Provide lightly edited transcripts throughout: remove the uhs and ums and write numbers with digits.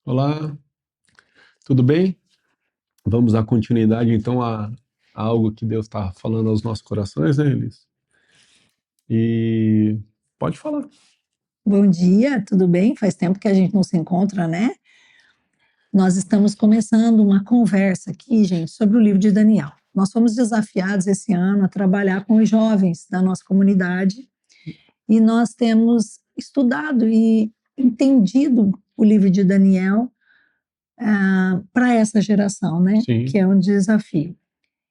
Olá, tudo bem? Vamos dar continuidade então a algo que Deus está falando aos nossos corações, né, Elis? E pode falar. Bom dia, tudo bem? Faz tempo que a gente não se encontra, né? Nós estamos começando uma conversa aqui, gente, sobre o livro de Daniel. Nós fomos desafiados esse ano a trabalhar com os jovens da nossa comunidade e nós temos estudado e entendido o livro de Daniel para essa geração, né? Sim. Que é um desafio.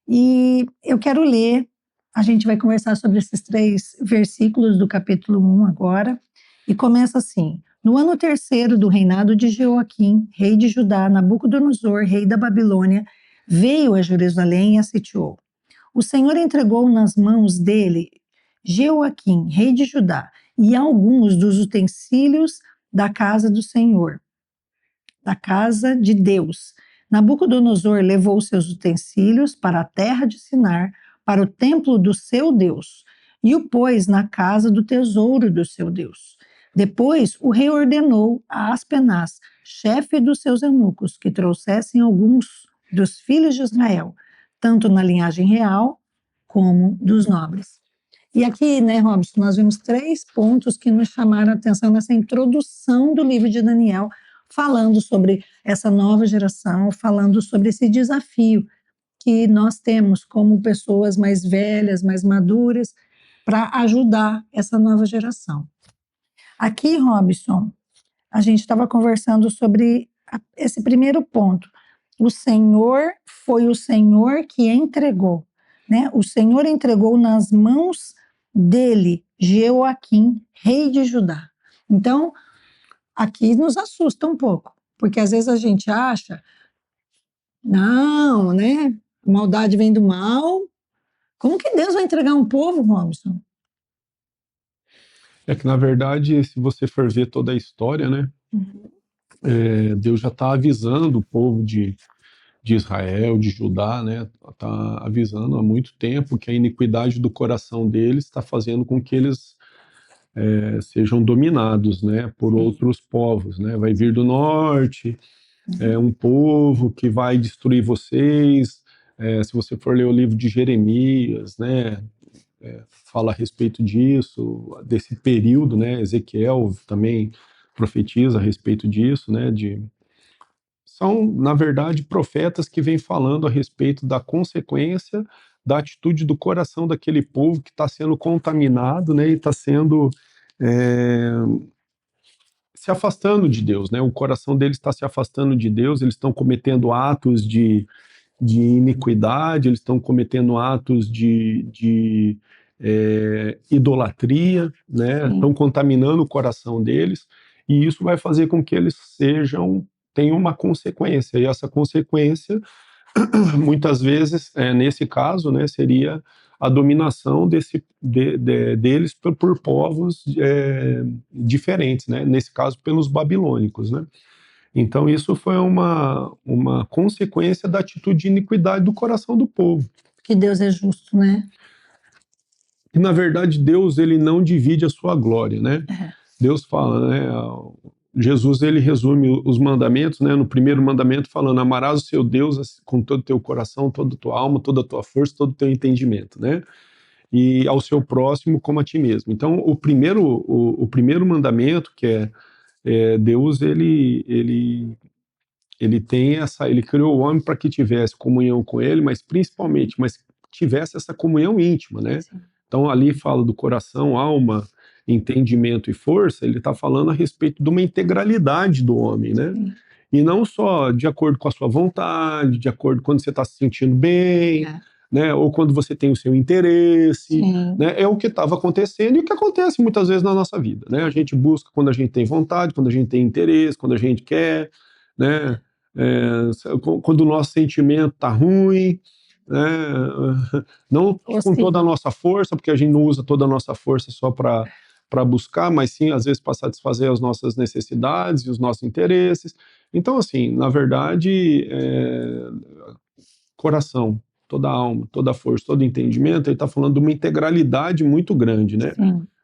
E eu quero ler, a gente vai conversar sobre esses 3 versículos do capítulo 1 agora, e começa assim: no ano 3º do reinado de Jeoaquim, rei de Judá, Nabucodonosor, rei da Babilônia, veio a Jerusalém e a sitiou. O Senhor entregou nas mãos dele Jeoaquim, rei de Judá, e alguns dos utensílios da casa do Senhor, da casa de Deus. Nabucodonosor levou seus utensílios para a terra de Sinar, para o templo do seu Deus, e o pôs na casa do tesouro do seu Deus. Depois o rei ordenou a Aspenaz, chefe dos seus eunucos, que trouxessem alguns dos filhos de Israel, tanto na linhagem real como dos nobres. E aqui, né, Robson, nós vimos 3 pontos que nos chamaram a atenção nessa introdução do livro de Daniel, falando sobre essa nova geração, falando sobre esse desafio que nós temos como pessoas mais velhas, mais maduras, para ajudar essa nova geração. Aqui, Robson, a gente estava conversando sobre esse primeiro ponto. O Senhor foi o Senhor que entregou, né? O Senhor entregou nas mãos dele, Jeoaquim, rei de Judá. Então, aqui nos assusta um pouco, porque às vezes a gente acha, não, né? A maldade vem do mal. Como que Deus vai entregar um povo, Robson? É que, na verdade, se você for ver toda a história, né, Deus já está avisando o povo de Israel, de Judá, né, está avisando há muito tempo que a iniquidade do coração deles está fazendo com que eles sejam dominados, né, por outros povos, né, vai vir do norte, um povo que vai destruir vocês. Se você for ler o livro de Jeremias, né, fala a respeito disso, desse período, né, Ezequiel também profetiza a respeito disso, né, são, na verdade, profetas que vêm falando a respeito da consequência da atitude do coração daquele povo que está sendo contaminado, né, e está sendo se afastando de Deus, né? O coração deles está se afastando de Deus, eles estão cometendo atos de iniquidade, eles estão cometendo atos de idolatria, né? Estão contaminando o coração deles, e isso vai fazer com que eles tenham uma consequência, e essa consequência, muitas vezes, nesse caso, né, seria a dominação deles por povos diferentes, né? Nesse caso, pelos babilônicos, né? Então, isso foi uma consequência da atitude de iniquidade do coração do povo. Que Deus é justo, né? E, na verdade, Deus, ele não divide a sua glória, né? Deus fala, né? Jesus, ele resume os mandamentos, né? No primeiro mandamento falando: amarás o seu Deus com todo o teu coração, toda a tua alma, toda a tua força, todo o teu entendimento, né? E ao seu próximo como a ti mesmo. Então, o primeiro mandamento, que é Deus, ele tem ele criou o homem para que tivesse comunhão com ele, mas principalmente, tivesse essa comunhão íntima, né? Sim. Então, ali fala do coração, alma, entendimento e força, ele está falando a respeito de uma integralidade do homem, né? Sim. E não só de acordo com a sua vontade, de acordo com quando você está se sentindo bem, né? Ou quando você tem o seu interesse, né? É o que estava acontecendo e o que acontece muitas vezes na nossa vida, né? A gente busca quando a gente tem vontade, quando a gente tem interesse, quando a gente quer, né? Quando o nosso sentimento está ruim, não com toda a nossa força, porque a gente não usa toda a nossa força só para buscar, mas sim, às vezes, para satisfazer as nossas necessidades e os nossos interesses. Então, assim, na verdade, coração, toda a alma, toda a força, todo entendimento, ele está falando de uma integralidade muito grande, né?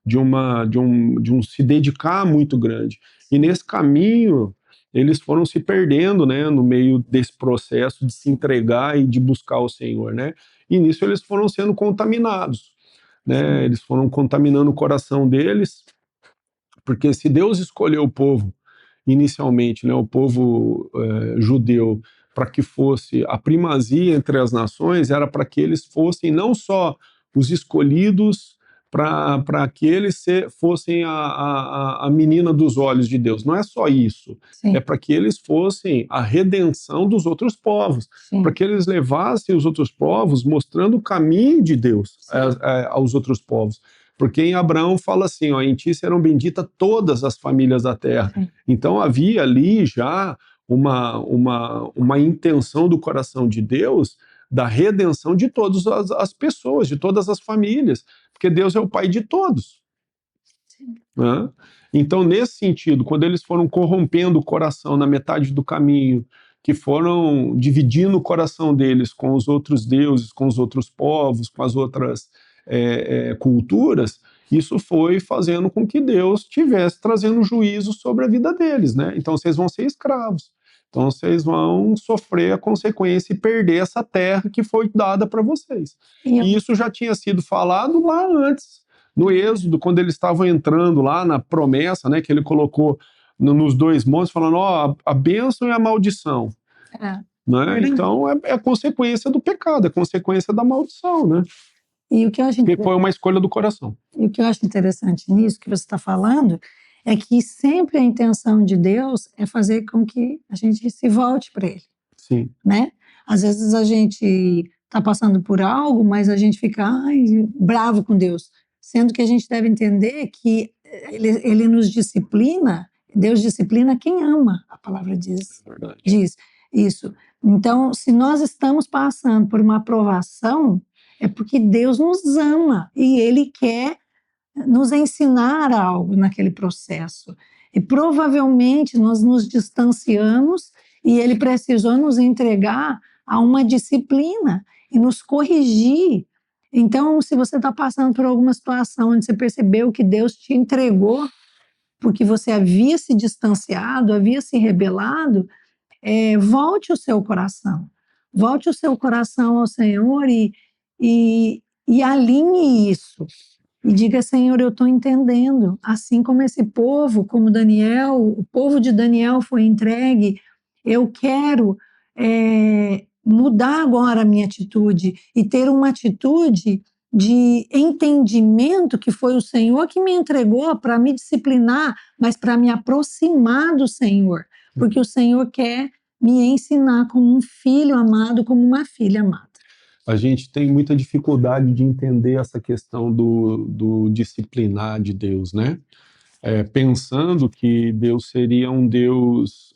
De um se dedicar muito grande. E nesse caminho, eles foram se perdendo, né, no meio desse processo de se entregar e de buscar o Senhor, né? E nisso eles foram sendo contaminados, né? Eles foram contaminando o coração deles, porque se Deus escolheu o povo inicialmente, né, o povo judeu, para que fosse a primazia entre as nações, era para que eles fossem não só os escolhidos, para que eles fossem a menina dos olhos de Deus. Não é só isso. Sim. É para que eles fossem a redenção dos outros povos, para que eles levassem os outros povos mostrando o caminho de Deus aos outros povos. Porque em Abraão fala assim, ó, em ti serão benditas todas as famílias da terra. Sim. Então havia ali já uma intenção do coração de Deus da redenção de todas as pessoas, de todas as famílias, porque Deus é o Pai de todos. Né? Então, nesse sentido, quando eles foram corrompendo o coração na metade do caminho, que foram dividindo o coração deles com os outros deuses, com os outros povos, com as outras culturas, isso foi fazendo com que Deus estivesse trazendo juízo sobre a vida deles, né? Então vocês vão ser escravos, então vocês vão sofrer a consequência e perder essa terra que foi dada para vocês. E isso já tinha sido falado lá antes, no Êxodo, quando eles estavam entrando lá na promessa, né, que ele colocou nos 2 montes, falando, ó, a bênção e a maldição. Né? Então é a consequência do pecado, é a consequência da maldição, né? E o que eu acho que foi uma escolha do coração. E o que eu acho interessante nisso que você está falando é que sempre a intenção de Deus é fazer com que a gente se volte para Ele. Sim. Né? Às vezes a gente está passando por algo, mas a gente fica bravo com Deus, sendo que a gente deve entender que ele nos disciplina, Deus disciplina quem ama, a palavra diz, diz isso. Então, se nós estamos passando por uma provação, é porque Deus nos ama e Ele quer nos ensinar algo naquele processo. E provavelmente nós nos distanciamos e Ele precisou nos entregar a uma disciplina e nos corrigir. Então, se você está passando por alguma situação onde você percebeu que Deus te entregou porque você havia se distanciado, havia se rebelado, volte o seu coração. Volte o seu coração ao Senhor e alinhe isso. E diga, Senhor, eu estou entendendo. Assim como esse povo, como Daniel, o povo de Daniel foi entregue, eu quero mudar agora a minha atitude e ter uma atitude de entendimento que foi o Senhor que me entregou para me disciplinar, mas para me aproximar do Senhor. Porque o Senhor quer me ensinar como um filho amado, como uma filha amada. A gente tem muita dificuldade de entender essa questão do disciplinar de Deus, né? Pensando que Deus seria um Deus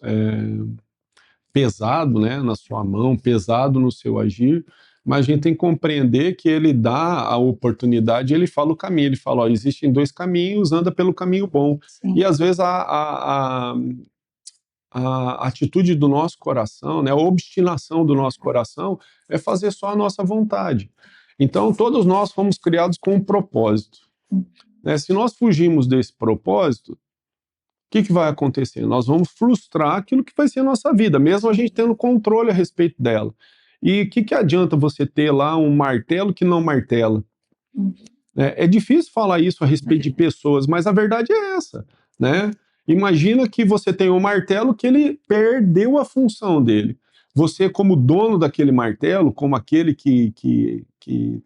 pesado, né, na sua mão, pesado no seu agir, mas a gente tem que compreender que Ele dá a oportunidade, Ele fala o caminho, Ele fala, ó, existem 2 caminhos, anda pelo caminho bom. Sim. E às vezes a atitude do nosso coração, né, a obstinação do nosso coração é fazer só a nossa vontade. Então, todos nós fomos criados com um propósito. Né? Se nós fugirmos desse propósito, o que vai acontecer? Nós vamos frustrar aquilo que vai ser a nossa vida, mesmo a gente tendo controle a respeito dela. E o que adianta você ter lá um martelo que não martela? É difícil falar isso a respeito de pessoas, mas a verdade é essa, né? Imagina que você tem um martelo que ele perdeu a função dele. Você, como dono daquele martelo, como aquele que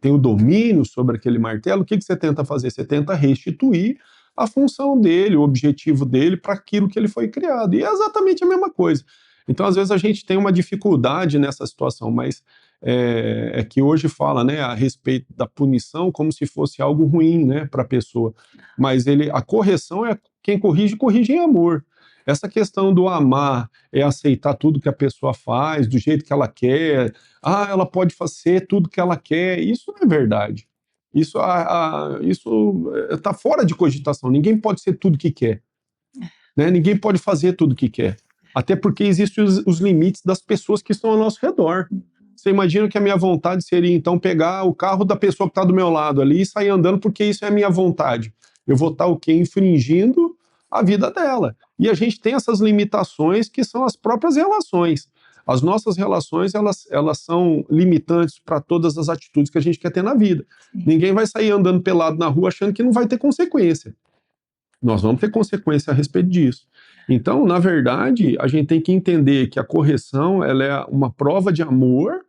tem o domínio sobre aquele martelo, o que você tenta fazer? Você tenta restituir a função dele, o objetivo dele para aquilo que ele foi criado. E é exatamente a mesma coisa. Então, às vezes, a gente tem uma dificuldade nessa situação, mas é que hoje fala, né, a respeito da punição como se fosse algo ruim, né, para a pessoa. Mas a correção quem corrige em amor. Essa questão do amar é aceitar tudo que a pessoa faz, do jeito que ela quer. Ela pode fazer tudo que ela quer. Isso não é verdade. Isso está fora de cogitação. Ninguém pode ser tudo que quer. Né? Ninguém pode fazer tudo que quer. Até porque existem os limites das pessoas que estão ao nosso redor. Você imagina que a minha vontade seria, então, pegar o carro da pessoa que está do meu lado ali e sair andando porque isso é a minha vontade. Eu vou estar o quê? Infringindo a vida dela. E a gente tem essas limitações que são as próprias relações. As nossas relações, elas são limitantes para todas as atitudes que a gente quer ter na vida. Sim. Ninguém vai sair andando pelado na rua achando que não vai ter consequência. Nós vamos ter consequência a respeito disso. Então, na verdade, a gente tem que entender que a correção, ela é uma prova de amor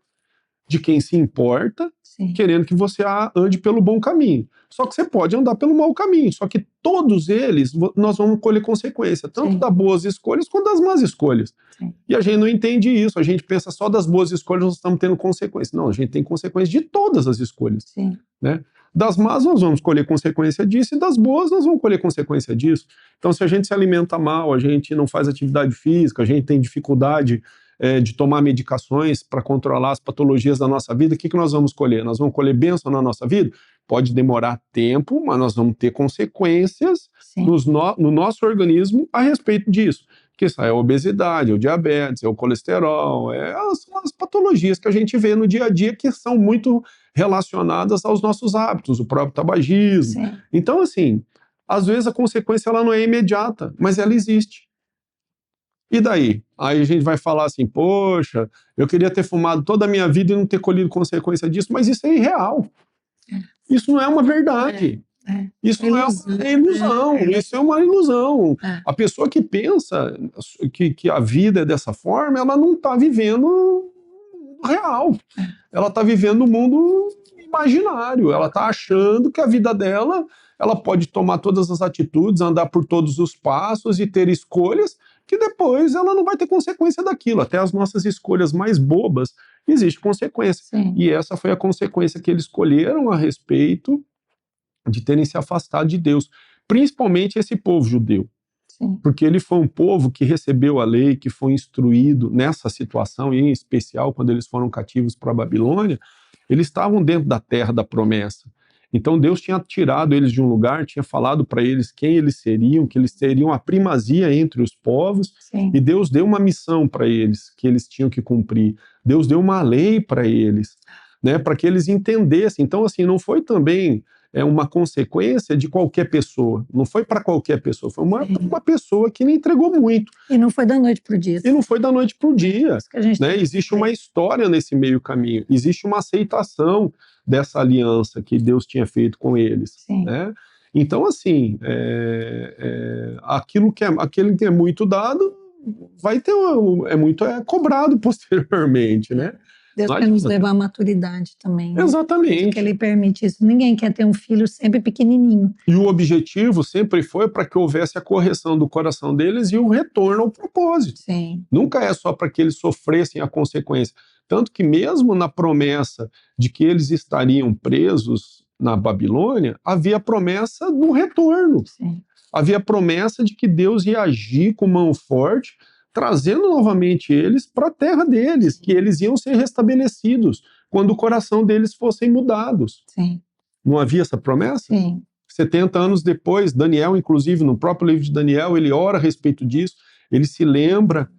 de quem se importa, Sim. querendo que você ande pelo bom caminho. Só que você pode andar pelo mau caminho. Só que todos eles, nós vamos colher consequência, tanto Sim. das boas escolhas quanto das más escolhas. Sim. E a gente não entende isso. A gente pensa só das boas escolhas, nós estamos tendo consequência. Não, a gente tem consequência de todas as escolhas. Sim. Né? Das más nós vamos colher consequência disso, e das boas nós vamos colher consequência disso. Então, se a gente se alimenta mal, a gente não faz atividade física, a gente tem dificuldade de tomar medicações para controlar as patologias da nossa vida, o que nós vamos colher? Nós vamos colher bênção na nossa vida? Pode demorar tempo, mas nós vamos ter consequências no nosso organismo a respeito disso. Que isso é a obesidade, é o diabetes, é o colesterol, as patologias que a gente vê no dia a dia que são muito relacionadas aos nossos hábitos, o próprio tabagismo. Sim. Então, assim, às vezes a consequência ela não é imediata, mas ela existe. E daí? Aí a gente vai falar assim, poxa, eu queria ter fumado toda a minha vida e não ter colhido consequência disso, mas isso é irreal. Isso não é uma verdade. Isso não é ilusão, isso é uma ilusão. A pessoa que pensa que a vida é dessa forma, ela não está vivendo real. Ela está vivendo o mundo imaginário. Ela está achando que a vida dela, ela pode tomar todas as atitudes, andar por todos os passos e ter escolhas que depois ela não vai ter consequência daquilo. Até as nossas escolhas mais bobas, existe consequência. Sim. E essa foi a consequência que eles escolheram a respeito de terem se afastado de Deus. Principalmente esse povo judeu. Sim. Porque ele foi um povo que recebeu a lei, que foi instruído nessa situação, e em especial quando eles foram cativos para a Babilônia, eles estavam dentro da terra da promessa. Então Deus tinha tirado eles de um lugar, tinha falado para eles quem eles seriam, que eles teriam a primazia entre os povos. Sim. E Deus deu uma missão para eles, que eles tinham que cumprir. Deus deu uma lei para eles, né, para que eles entendessem. Então, assim, não foi também uma consequência de qualquer pessoa. Não foi para qualquer pessoa, foi uma pessoa que me entregou muito. E não foi da noite para o dia. E não foi da noite para o dia. Né? Existe uma história nesse meio caminho, existe uma aceitação dessa aliança que Deus tinha feito com eles. Né? Então, assim, aquilo que é muito dado vai ter muito cobrado posteriormente, né? Deus quer nos levar à maturidade também. Né? Exatamente. Porque Ele permite isso. Ninguém quer ter um filho sempre pequenininho. E o objetivo sempre foi para que houvesse a correção do coração deles e o retorno ao propósito. Sim. Nunca é só para que eles sofressem a consequência. Tanto que mesmo na promessa de que eles estariam presos na Babilônia, havia a promessa do retorno. Sim. Havia a promessa de que Deus ia agir com mão forte, trazendo novamente eles para a terra deles, que eles iam ser restabelecidos quando o coração deles fossem mudados. Sim. Não havia essa promessa? Sim. 70 anos depois, Daniel, inclusive, no próprio livro de Daniel, ele ora a respeito disso, ele se lembra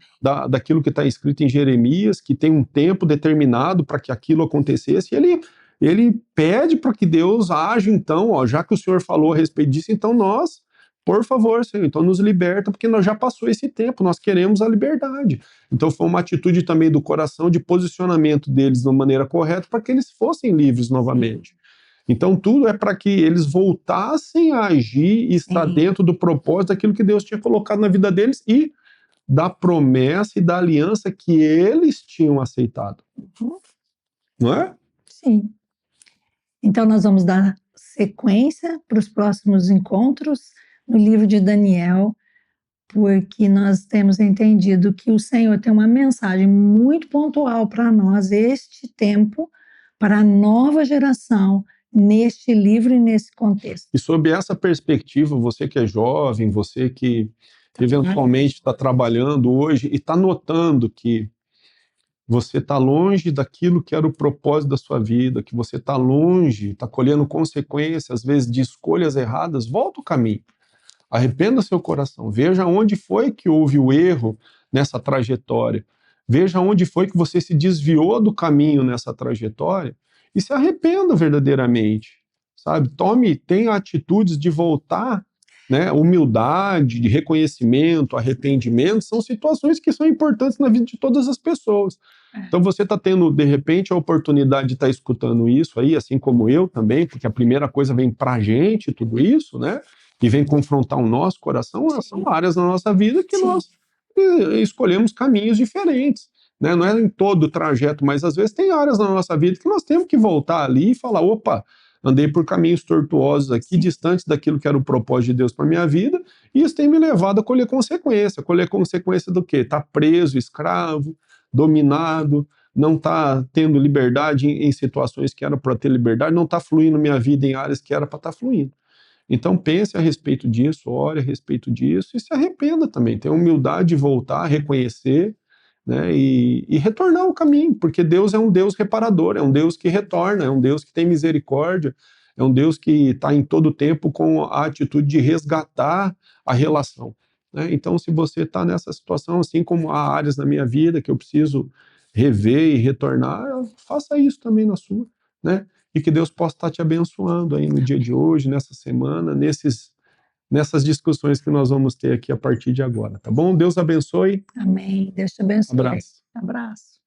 daquilo que está escrito em Jeremias, que tem um tempo determinado para que aquilo acontecesse, e ele pede para que Deus age, então, já que o Senhor falou a respeito disso, então nós, por favor, Senhor, então nos liberta, porque nós já passou esse tempo, nós queremos a liberdade. Então foi uma atitude também do coração de posicionamento deles de uma maneira correta para que eles fossem livres novamente. Então tudo é para que eles voltassem a agir e estar dentro do propósito daquilo que Deus tinha colocado na vida deles e da promessa e da aliança que eles tinham aceitado. Não é? Sim. Então nós vamos dar sequência para os próximos encontros no livro de Daniel, porque nós temos entendido que o Senhor tem uma mensagem muito pontual para nós, este tempo, para a nova geração, neste livro e nesse contexto. E sob essa perspectiva, você que é jovem, você que eventualmente está trabalhando hoje e está notando que você está longe daquilo que era o propósito da sua vida, que você está longe, está colhendo consequências, às vezes, de escolhas erradas, volta o caminho. Arrependa seu coração, veja onde foi que houve o erro nessa trajetória, veja onde foi que você se desviou do caminho nessa trajetória e se arrependa verdadeiramente, sabe? Tenha atitudes de voltar né? Humildade, de reconhecimento, arrependimento, são situações que são importantes na vida de todas as pessoas. Então você está tendo, de repente, a oportunidade de estar escutando isso aí, assim como eu também, porque a primeira coisa vem para a gente, tudo isso, né? E vem confrontar o nosso coração, são áreas na nossa vida que nós escolhemos caminhos diferentes. Né? Não é em todo o trajeto, mas às vezes tem áreas na nossa vida que nós temos que voltar ali e falar, opa, andei por caminhos tortuosos aqui, distantes daquilo que era o propósito de Deus para minha vida, e isso tem me levado a colher consequência. Colher consequência do quê? Tá preso, escravo, dominado, não está tendo liberdade em situações que era para ter liberdade, não está fluindo minha vida em áreas que era para estar fluindo. Então pense a respeito disso, ore a respeito disso e se arrependa também. Tenha humildade de voltar, reconhecer, né, e retornar ao caminho, porque Deus é um Deus reparador, é um Deus que retorna, é um Deus que tem misericórdia, é um Deus que está em todo tempo com a atitude de resgatar a relação. Né? Então, se você está nessa situação, assim como há áreas na minha vida que eu preciso rever e retornar, faça isso também na sua, né? E que Deus possa estar te abençoando aí no dia de hoje, nessa semana, nessas discussões que nós vamos ter aqui a partir de agora, tá bom? Deus abençoe. Amém. Deus te abençoe. Abraço. Abraço.